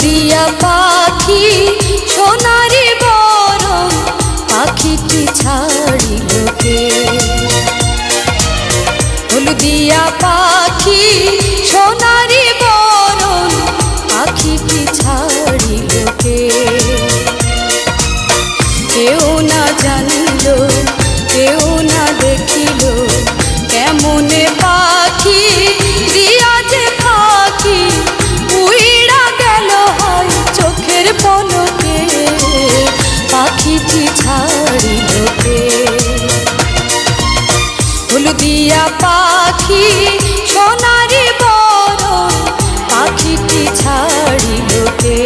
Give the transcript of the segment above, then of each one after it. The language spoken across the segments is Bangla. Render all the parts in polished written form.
হলুদিয়া পাখি সোনারি বরণ পাখিটি ছাড়িল কে? হলুদিয়া পাখি সোনারি বরণ পাখিটি ছাড়িল কে? কেউ না জানিল, কেউ না দেখিল, কেমনে পাখি দিয়া যে পাখি উইড়া গেল হয় চোখের পলকে। পাখিটি ছাড়িল কে? হলুদিয়া পাখি সোনারি বরণ পাখিটি ছাড়িল কে?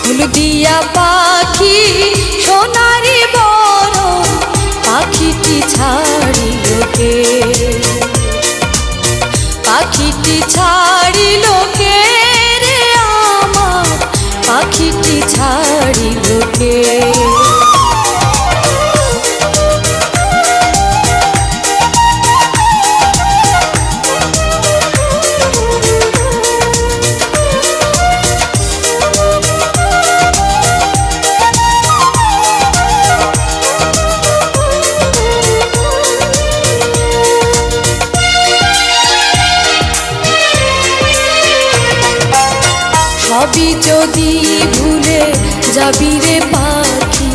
হলুদিয়া পাখি সোনারি বরণ পাখিটি ছাড়িল কে? পাখিটি ছাড়িল কে রে আমার? পাখিটি ছাড়িল কে? সবই যদি ভুলে যাবি রে পাখি,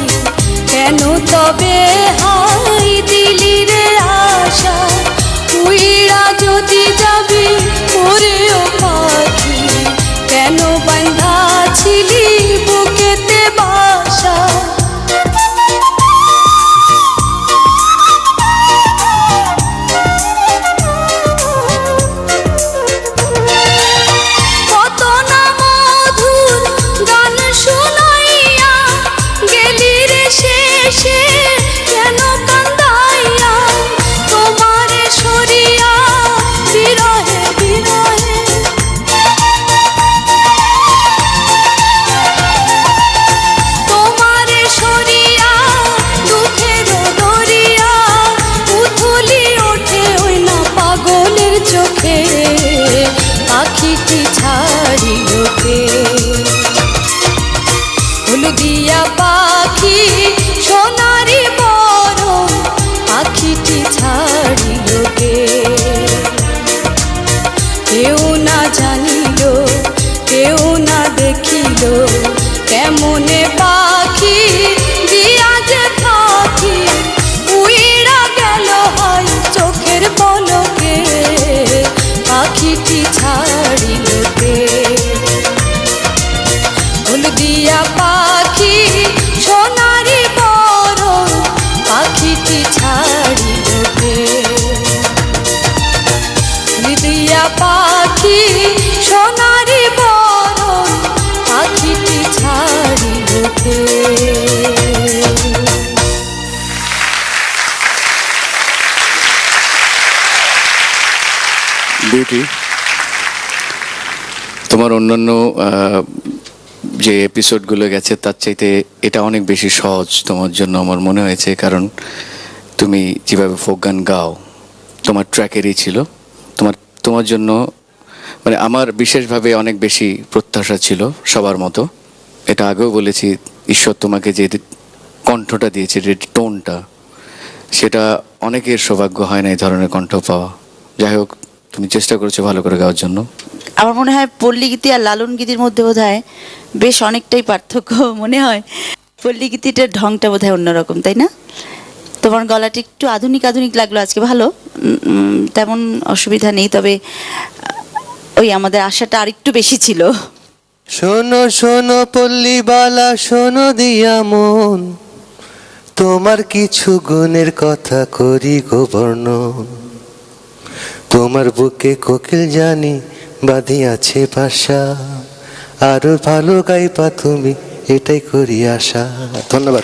কেন তবে হাই দিলি রে আশা? উইড়া যদি যাবি ওরে ও পাখি, কেন বাঁধা ছিলি বুকেতে বাসা? পাখিটি ছাড়িল কে? হলুদিয়া পাখি সোনারি বরণ পাখিটি ছাড়িল কে? কেউ না জানিল, কেউ না দেখিল, কেমনে পাখি দিয়া যে পাখি উইড়া গেল হয় চোখের পলকে। পাখিটি ছাড়িল কে? হলুদিয়া পাখি সোনারি বরণ পাখিটি ছাড়িল কে? হলুদিয়া পাখি সোনারি বরণ পাখিটি ছাড়িল কে? বিউটি, তোমার অন্যান্য যে এপিসোডগুলো গেছে তার চাইতে এটা অনেক বেশি সহজ তোমার জন্য আমার মনে হয়েছে, কারণ তুমি যেভাবে ফোক গান গাও তোমার ট্র্যাকেরই ছিল। তোমার জন্য মানে আমার বিশেষভাবে অনেক বেশি প্রত্যাশা ছিল সবার মতো। এটা আগেও বলেছি, ঈশ্বর তোমাকে যে কণ্ঠটা দিয়েছে, যে টোনটা, সেটা অনেকের সৌভাগ্য হয় না এই ধরনের কণ্ঠ পাওয়া। যাই হোক, তুমি চেষ্টা করেছো ভালো করে গাওয়ার জন্য। আমার মনে হয় পল্লী গীতি আর লালন গীতির মধ্যে বোধহয় বেশ অনেকটাই পার্থক্য মনে হয়। পল্লী গীতিটার ঢংটা বোধহয় অন্যরকম, তাই না? তোমার গলাটা একটু আধুনিক আধুনিক লাগলো আজকে, ভালো, তেমন অসুবিধা নেই, তবে ওই আমাদের আশাটা আরেকটু বেশি ছিল। শোনো শোনো পল্লীবালা, শোনো দিয়া মন, তোমার কিছু গুণের কথা করি গো বর্ণন। তোমার বুকে কোকিল জানি বাঁধিয়াছে বাসা, আরো ভালো গাইবা তুমি, এটাই করি আশা। ধন্যবাদ।